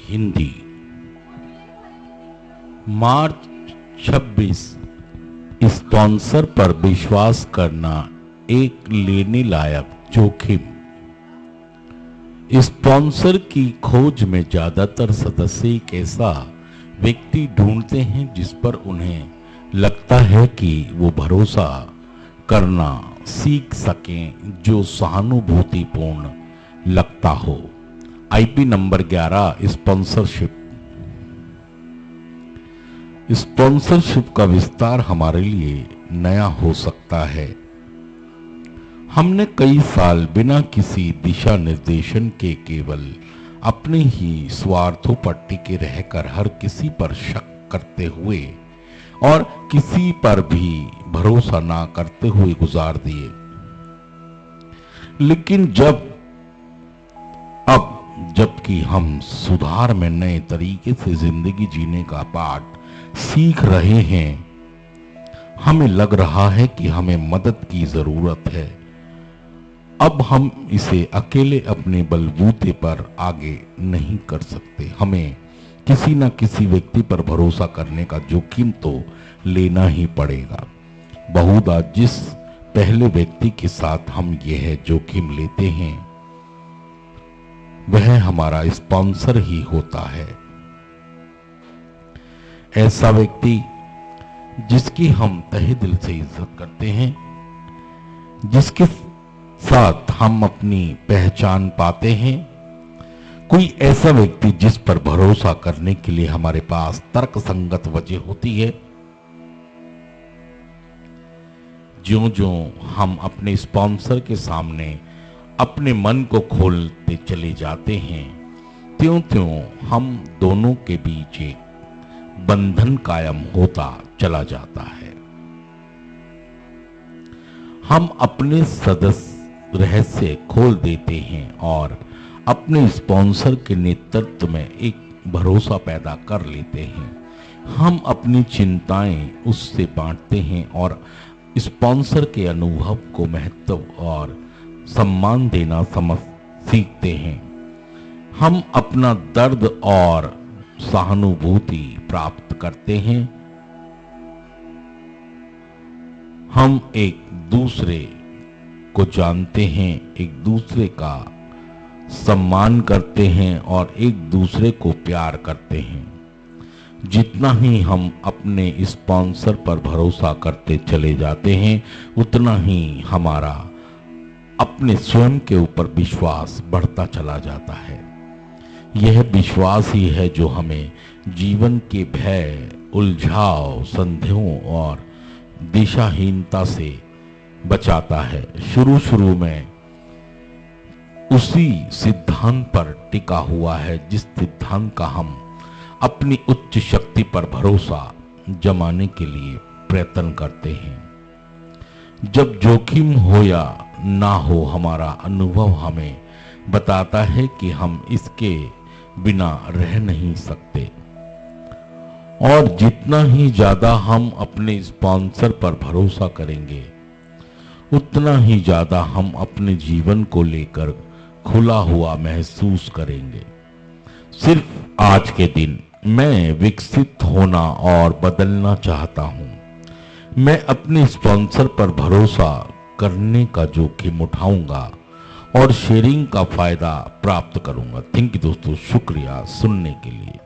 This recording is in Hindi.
हिंदी। मार्च 26। स्पॉन्सर पर विश्वास करना एक लेने लायक जोखिम। स्पॉन्सर की खोज में ज्यादातर सदस्य एक ऐसा व्यक्ति ढूंढते हैं जिस पर उन्हें लगता है कि वो भरोसा करना सीख सकें, जो सहानुभूतिपूर्ण लगता हो। IP number 11, sponsorship. स्पॉन्सरशिप का विस्तार हमारे लिए नया हो सकता है। हमने कई साल बिना किसी दिशा निर्देशन के केवल अपने ही स्वार्थों पर टिके रहकर हर किसी पर शक करते हुए और किसी पर भी भरोसा ना करते हुए गुजार दिए। लेकिन जबकि हम सुधार में नए तरीके से जिंदगी जीने का पाठ सीख रहे हैं, हमें लग रहा है कि हमें मदद की जरूरत है। अब हम इसे अकेले अपने बलबूते पर आगे नहीं कर सकते। हमें किसी न किसी व्यक्ति पर भरोसा करने का जोखिम तो लेना ही पड़ेगा। बहुधा जिस पहले व्यक्ति के साथ हम यह जोखिम लेते हैं वह हमारा स्पॉन्सर ही होता है। ऐसा व्यक्ति जिसकी हम तहे दिल से इज्जत करते हैं, जिसके साथ हम अपनी पहचान पाते हैं, कोई ऐसा व्यक्ति जिस पर भरोसा करने के लिए हमारे पास तर्कसंगत वजह होती है। ज्यों-ज्यों हम अपने स्पॉन्सर के सामने अपने मन को खोलते चले जाते हैं, त्यों-त्यों हम दोनों के बीच एक बंधन कायम होता चला जाता है। हम अपने सदस्य रहस्य खोल देते हैं और अपने स्पॉन्सर के नेतृत्व में एक भरोसा पैदा कर लेते हैं। हम अपनी चिंताएं उससे बांटते हैं और स्पॉन्सर के अनुभव को महत्व और सम्मान देना सीखते हैं। हम अपना दर्द और सहानुभूति प्राप्त करते हैं। हम एक दूसरे को जानते हैं, एक दूसरे का सम्मान करते हैं और एक दूसरे को प्यार करते हैं। जितना ही हम अपने स्पॉन्सर पर भरोसा करते चले जाते हैं, उतना ही हमारा अपने स्वयं के ऊपर विश्वास बढ़ता चला जाता है। यह विश्वास ही है जो हमें जीवन के भय, उलझाव, संदेहों और दिशाहीनता से बचाता है। शुरू में उसी सिद्धांत पर टिका हुआ है जिस सिद्धांत का हम अपनी उच्च शक्ति पर भरोसा जमाने के लिए प्रयत्न करते हैं। जब जोखिम हो या ना हो, हमारा अनुभव हमें बताता है कि हम इसके बिना रह नहीं सकते। और जितना ही ज्यादा हम अपने स्पॉन्सर पर भरोसा करेंगे, उतना ही ज्यादा हम अपने जीवन को लेकर खुला हुआ महसूस करेंगे। सिर्फ आज के दिन मैं विकसित होना और बदलना चाहता हूं। मैं अपने स्पॉन्सर पर भरोसा करने का जोखिम उठाऊंगा और शेयरिंग का फायदा प्राप्त करूंगा। थैंक यू दोस्तों, शुक्रिया सुनने के लिए।